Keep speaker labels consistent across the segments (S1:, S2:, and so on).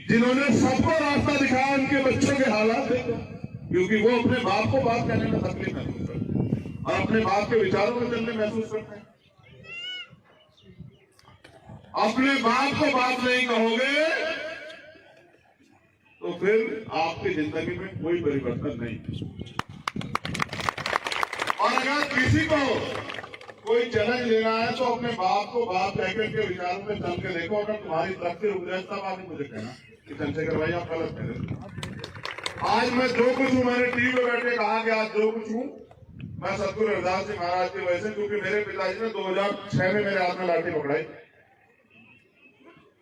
S1: जिन्होंने सबको रास्ता दिखाया, उनके बच्चों के हालात देखो, क्योंकि वो अपने बाप को बात कहने में तकलीफ महसूस करते हैं और अपने बाप के विचारों में चलने महसूस करते हैं। अपने बाप को बात नहीं कहोगे तो फिर आपकी जिंदगी में कोई परिवर्तन नहीं। और अगर किसी को कोई चैलेंज लेना है तो अपने बाप को बाप कहकर के विचारों में चल के देखो। अगर तुम्हारी तरफ से रुक जाए तब आगे मुझे कहना कि चंद्रशेखर भाई आप गलत कह रहे। आज मैं जो कुछ हूं, मैंने टीवी में बैठ के कहा कि आज जो कुछ हूं मैं सतगुरु रविदास जी महाराज की वजह से, क्योंकि मेरे पिताजी ने 2006 में मेरे हाथ में लाठी पकड़ाई।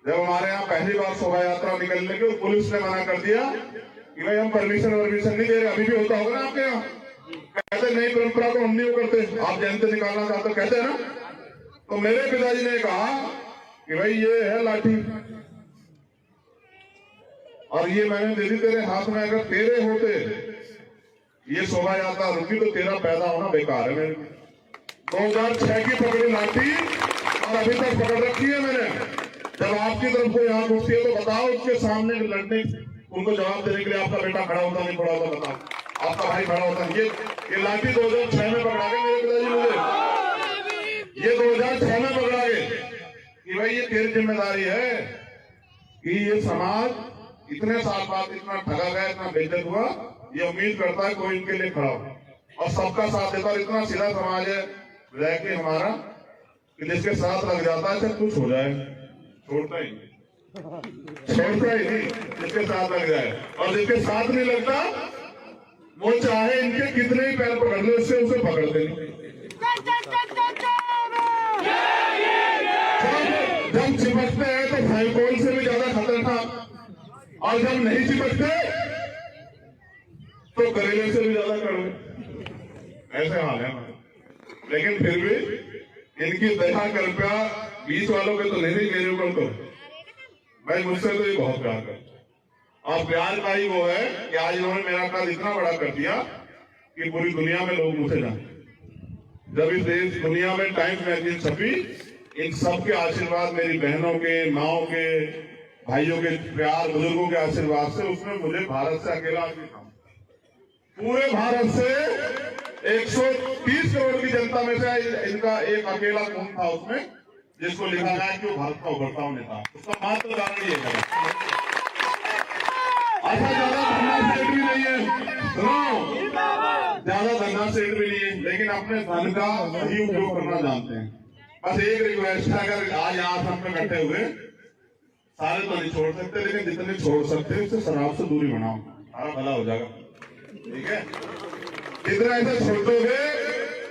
S1: जब हमारे यहाँ पहली बार शोभा यात्रा निकलने की, पुलिस ने मना कर दिया कि भाई हम परमिशन नहीं दे रहे। अभी भी होता होगा ना आपके यहाँ, कहते नहीं परंपरा को हम नहीं करते, आप जयंती निकालना चाहते हो, कहते हैं ना। तो मेरे पिताजी ने कहा कि भाई ये है लाठी और ये मैंने दे दी तेरे हाथ में। अगर तेरे होते ये शोभा यात्रा रुकी तो तेरा पैदा होना बेकार है। मेरे 2006 की पकड़ी लाठी और अभी तक पकड़ रखी है मैंने। जब आपकी तरफ कोई आंख उठती है तो बताओ, उसके सामने लड़ने, उनको जवाब देने के लिए आपका बेटा खड़ा होता नहीं खड़ा होता, बताओ आपका भाई खड़ा होता। ये लाठी 2006 में पकड़ा गए मेरे पिताजी मुझे, ये 2006 में पकड़ा गए कि भाई ये तेरी जिम्मेदारी है कि ये समाज इतने साल बाद इतना ठगा गया, इतना बेइज्जत हुआ, ये उम्मीद करता है कोई इनके लिए खड़ा हो और सबका साथ देता। और इतना सीधा समाज है रह के हमारा कि जिसके साथ लग जाता है चाहे कुछ हो जाए, छोड़ता ही नहीं, जिसके साथ लग जाए। और जिसके साथ नहीं लगता वो चाहे इनके कितने ही पैर पकड़ ले, उससे उसे पकड़ते नहीं। जब चिपकते हैं तो फेविकोल से भी ज्यादा खतरनाक, और जब नहीं चिपकते तो करेले से भी ज्यादा कड़वे। ऐसे हाल है हमारे। लेकिन फिर भी इनकी दया कृपया बीच वालों के तो नहीं, मेरे ऊपर तो भाई मुझसे तो ये बहुत प्यार करते। और प्यार का ही वो है कि आज इन्होंने मेरा कद इतना बड़ा कर दिया कि पूरी दुनिया में लोग मुझे जानते। जब इस देश दुनिया में टाइम्स मैगजीन छपी, इन सबके आशीर्वाद, मेरी बहनों के, माओ के, भाइयों के प्यार, बुजुर्गों के आशीर्वाद से उसमें मुझे भारत से अकेला आदमी था। पूरे भारत से 130 करोड़ की जनता में से इनका एक अकेला खून था उसमें, जिसको लिखा गया कि वो भारत का उभरता हुआ नेता। उसका मात्र कारण ये है। अच्छा, ज्यादा धन्ना सेठ भी नहीं है, सुनो, ज्यादा धन्ना सेठ भी नहीं है, लेकिन अपने धन का सही उपयोग करना जानते हैं। बस एक रिक्वेस्ट है, अगर आज यहाँ हम पे बैठे हुए सारे तो नहीं छोड़ सकते, लेकिन जितने छोड़ सकते हैं उससे शराब से दूरी बनाओ, सारा भला हो जाएगा। ठीक है, जितना ऐसा छोड़ दोगे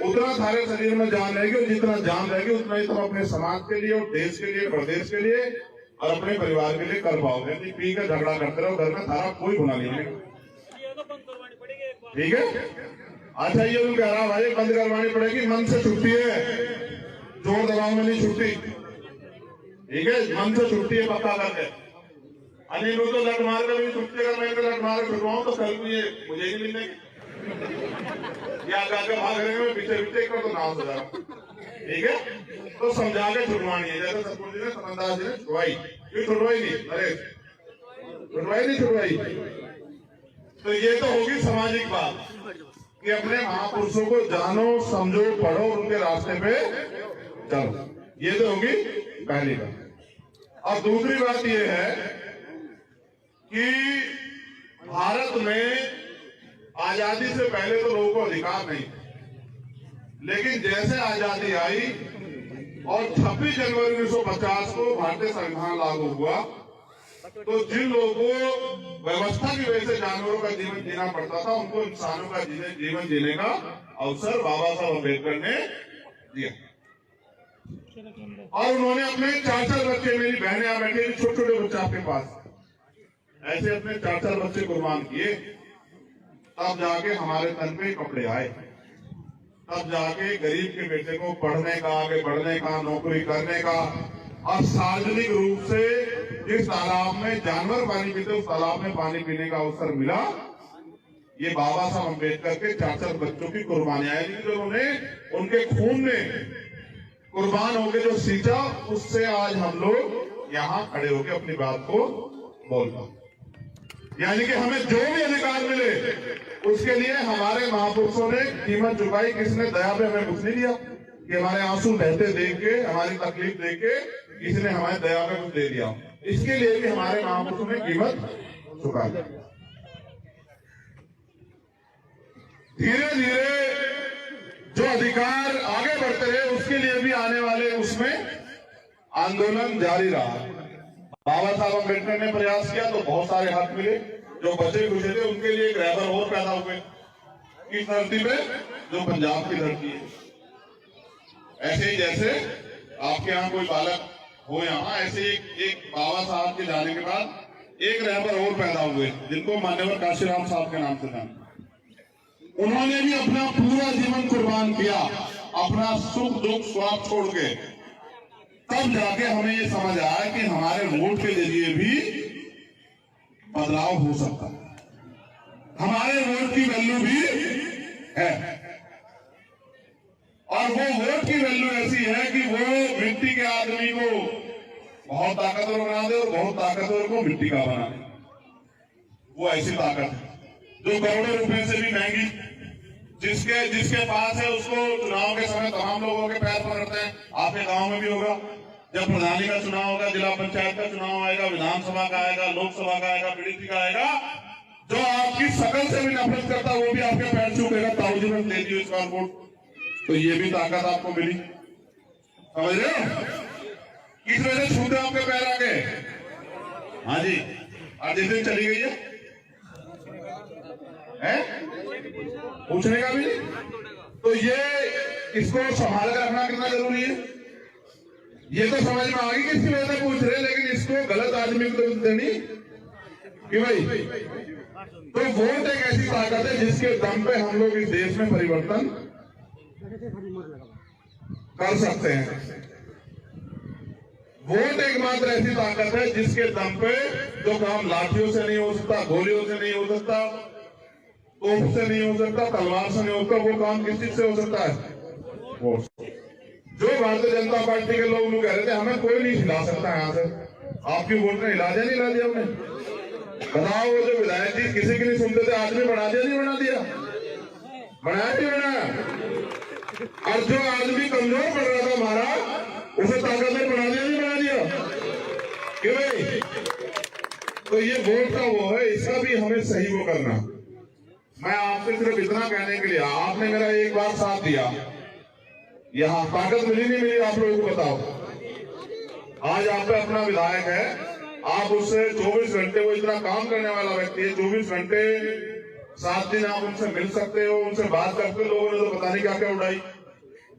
S1: उतना सारे शरीर में जान रहेगी, और जितना जान रहेगी उतना ही तुम अपने समाज के लिए और देश के लिए, प्रदेश के लिए और अपने परिवार के लिए कर पाओगे। पी कर झगड़ा करते रहो घर में, सारा कोई गुना नहीं है। ठीक है, अच्छा ये कह रहा भाई बंद करवानी पड़ेगी, मन से छुट्टी है, जोर दबाव में नहीं छुट्टी। ठीक है, मन से छुट्टी है पक्का करके। अनिल तो लट मार कर भी छुट्टी, अगर मैं लट मार कर छुटवाऊं तो कल मुझे नहीं मिलेगी, या आगे भाग रहे हैं पीछे पीछे कर तो नाम से जा। ठीक है, तो समझा के छुटवानी है, जैसे सतगुरु जी ने समझदार जी ने छुड़वाई, क्यों छुड़वाई नहीं, अरे छुड़वाई नहीं छुड़वाई। तो ये तो होगी सामाजिक बात कि अपने महापुरुषों को जानो, समझो, पढ़ो, उनके रास्ते पे चलो, ये तो होगी पहली बात। और दूसरी बात ये है कि भारत में आजादी से पहले तो लोगों को अधिकार नहीं, लेकिन जैसे आजादी आई और 26 जनवरी 1950 को भारतीय संविधान लागू हुआ, तो जिन लोगों को व्यवस्था की वजह से जानवरों का जीवन जीना पड़ता था, उनको इंसानों का जीवन जीने का अवसर बाबा साहब अम्बेडकर ने दिया। और उन्होंने अपने 4 बच्चे, मेरी बहनें यहाँ बैठे, छोटे छोटे बच्चे आपके पास, ऐसे अपने 4 बच्चे कुर्बान किए, तब जाके हमारे तन पे कपड़े आए, तब जाके गरीब के बेटे को पढ़ने का, आगे बढ़ने का, नौकरी करने का, और सार्वजनिक रूप से जिस तालाब में जानवर पानी पीते उस तालाब में पानी पीने का अवसर मिला। ये बाबा साहब अम्बेडकर के 4 बच्चों की कुर्बानियां हैं, जो उन्होंने उनके खून ने कुर्बान होकर जो सींचा, उससे आज हम लोग यहाँ खड़े होकर अपनी बात को बोलता हूं। यानी कि हमें जो भी अधिकार मिले उसके लिए हमारे महापुरुषों ने कीमत चुकाई। किसने दया पे हमें कुछ नहीं दिया कि हमारे आंसू बहते देख के, हमारी तकलीफ देख के किसी ने हमारे दया पे कुछ दे दिया। इसके लिए भी हमारे महापुरुषों ने कीमत चुकाई। धीरे धीरे जो अधिकार आगे बढ़ते रहे उसके लिए भी आने वाले उसमें आंदोलन जारी रहा। बाबा साहब अम्बेडकर ने प्रयास किया तो बहुत सारे हक मिले। जो बचे खुचे थे उनके लिए एक रहबर और पैदा हुए इस धरती पे जो पंजाब की धरती है। ऐसे ही जैसे आपके यहाँ कोई बालक हो यहाँ, ऐसे एक बाबा साहब के जाने के बाद एक रहबर और पैदा हुए जिनको मान्यवर काशीराम साहब के नाम से जाना। उन्होंने भी अपना पूरा जीवन कुर्बान किया, अपना सुख दुख स्वार्थ छोड़ के। तब जाके हमें ये समझ आया कि हमारे वोट के जरिए भी बदलाव हो सकता है, हमारे वोट की वैल्यू भी है। और वो वोट की वैल्यू ऐसी है कि वो मिट्टी के आदमी को बहुत ताकतवर बना दे और बहुत ताकतवर को मिट्टी का बना दे। वो ऐसी ताकत है जो करोड़ों रुपए से भी महंगी, जिसके पास है उसको चुनाव के समय तमाम लोगों के पैर पकड़ते हैं। आपके गांव में भी होगा, जब प्रधानी का चुनाव होगा, जिला पंचायत का चुनाव आएगा, विधानसभा का आएगा, लोकसभा का आएगा, पीडीसी का आएगा, जो आपकी शकल से भी नफरत करता वो भी आपके पैर छूटेगा, ताऊजी में दे दियो इसका वोट। तो ये भी ताकत आपको मिली, समझ रहे हो? किस वजह से छूटे आपके पैर आगे? हाँ जी, आज जिस दिन चली गई है पूछने का भी नहीं। तो ये इसको संभाल कर रखना कितना जरूरी है, ये तो समझ में आ गई किसकी वजह से पूछ रहे, लेकिन इसको गलत आदमी को तो देनी कि भाई। तो वोट एक ऐसी ताकत है जिसके दम पे हम लोग इस देश में परिवर्तन कर सकते हैं। वोट एकमात्र ऐसी ताकत है जिसके दम पे जो काम लाठियों से नहीं हो सकता, गोलियों से नहीं हो सकता, तोप से नहीं हो सकता, तलवार से नहीं हो सकता, वो काम किस चीज से हो सकता है? वोट। जो भारतीय जनता पार्टी के लोग कह रहे थे हमें कोई नहीं हिला सकता यहाँ से, आपकी वोट ने हिला दिया नहीं हिला दिया? हमने बताओ, वो जो विधायक जी किसी की नहीं सुनते थे, आदमी बना दिया नहीं बना दिया? बनाया नहीं बनाया? और जो आदमी कमजोर पड़ रहा था हमारा, उसे ताकतवर बना दिया नहीं बना दिया? क्यों भाई? तो ये वोट का वो है, इसका भी हमें सही वो करना। मैं आपसे सिर्फ इतना कहने के लिए, आपने मेरा एक बार साथ दिया, यहाँ ताकत मिली नहीं मिली आप लोगों को बताओ? आज आप पे अपना विधायक है, आप उससे 24 घंटे, वो इतना काम करने वाला व्यक्ति है, 24 घंटे 7 दिन आप उनसे मिल सकते हो, उनसे बात करते हो। लोगों ने तो पता नहीं क्या क्या उड़ाई,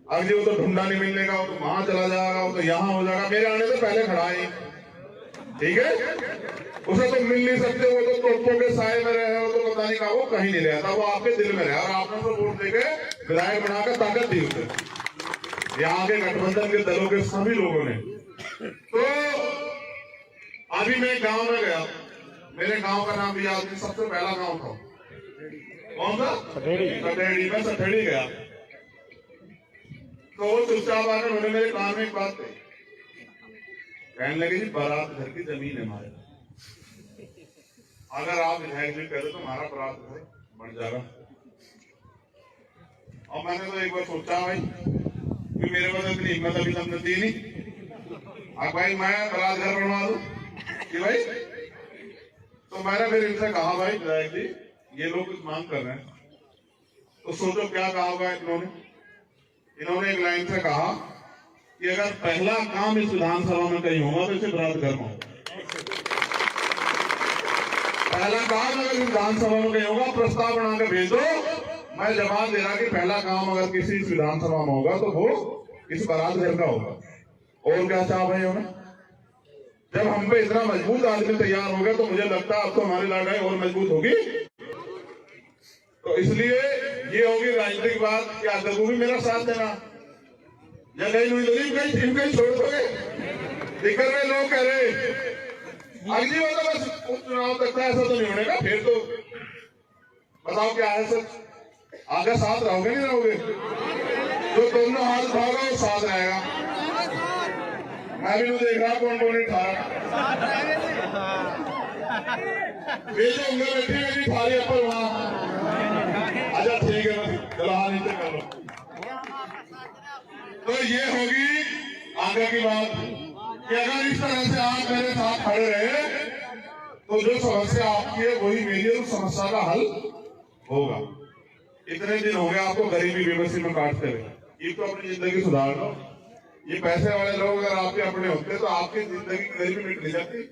S1: अगले वो तो ढूंढा नहीं मिलने का, वो तो वहां चला जाएगा, वो तो यहाँ हो जाएगा, मेरे आने से पहले खड़ा है, ठीक है? उसे तो मिल नहीं सकते, वो तो तोपों के साए में रहे, वो तो पता नहीं कहा, वो कहीं नहीं रहता, वो आपके दिल में रहा। और आपने तो वोट देके विधायक बनाकर ताकत दी उसे, यहाँ के गठबंधन के दलों के सभी लोगों ने। तो अभी मैं गांव में गया, मेरे गांव का नाम भी आदमी सबसे पहला गांव था, कौन था? सठेड़ी। मैं सठेड़ी गया तो वो चुपचाप आकर उन्होंने मेरे कान में एक बात कही, कहने लगे जी बारात घर की जमीन है हमारे, अगर आप विधायक जी कह दो तो हमारा बारात घर बन जाएगा। और मैंने तो एक बार सोचा भाई कि मेरे पास इतनी हिम्मत अभी तक दी नहीं, अब भाई मैं बारात घर बनवा दूं कि भाई? तो मैंने फिर इनसे कहा भाई विधायक जी ये लोग कुछ मांग कर रहे हैं, तो सोचो क्या कहा होगा इन्होंने एक लाइन से कहा कि अगर पहला काम इस विधानसभा में कहीं होगा तो इसे बारात घर में होगा। पहला काम अगर विधानसभा में कहीं होगा, प्रस्ताव बना के भेज दो, मैं जवाब दे रहा कि पहला काम अगर किसी विधानसभा में होगा तो वो इस बारात घर का होगा। और क्या चाह भाई होना? जब हम पे इतना मजबूत आदमी तैयार हो गया तो मुझे लगता है अब तो हमारी लड़ाई और मजबूत होगी। तो इसलिए ये होगी राजनीतिक बात कि आप लोगों भी मेरा साथ देना, या कहीं छोड़ दोगे। दिक्कत में लोग कह रहे अगली बार तो बस चुनाव तक ऐसा तो नहीं होने का, फिर तो बताओ क्या है सच? आगे साथ रहोगे नहीं रहोगे? जो दोनों हाथ उठाओगे वो साथ रहेगा। मैं भी देख रहा कौन कौन नहीं खा रहा। बेचो उंगल बैठी मेरी थाली ऊपर वहां। अच्छा ठीक है, चलो हाँ नीचे कर लो। तो ये होगी आगे की बात कि अगर इस तरह से आप मेरे साथ खड़े रहे तो जो समस्या आपकी है वही मेरी उस समस्या का हल होगा। इतने दिन हो गए आपको गरीबी बेबसी में काटते हुए, ये तो अपनी जिंदगी सुधार लो। ये पैसे वाले लोग अगर आपके अपने होते तो आपकी जिंदगी की गरीबी मिट नहीं जाती।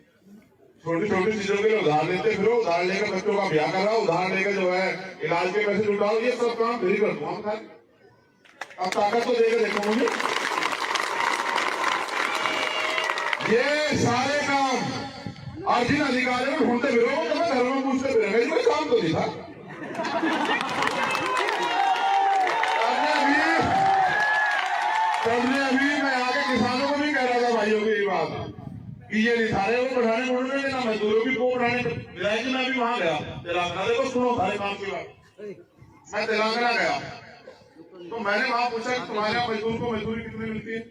S1: छोटी छोटी चीजों के लिए उधार लेते फिरो, उधार लेकर बच्चों का ब्याह कराओ, उधार लेकर जो है इलाज के पैसे जुटाओ, ये सब काम फिर कर दूंगा। अब ताकत तो देकर देखो मुझे, ये सारे काम और जिन अधिकारियों को ढूंढते फिरो तो मैं घर में पूछते फिरेंगे, कोई काम तो नहीं था। अभी मैं आगे किसानों को भी कह रहा था भाइयों की ये बात कि ये निथारे को बढ़ाने मुड़ने देना, मजदूरों की को बढ़ाने विधायक मैं भी वहां गया तेलंगाना। देखो सुनो सारे काम की बात, मैं तेलंगाना गया तो मैंने वहां पूछा कि तुम्हारे यहाँ मजदूर को मजदूरी कितनी मिलती है।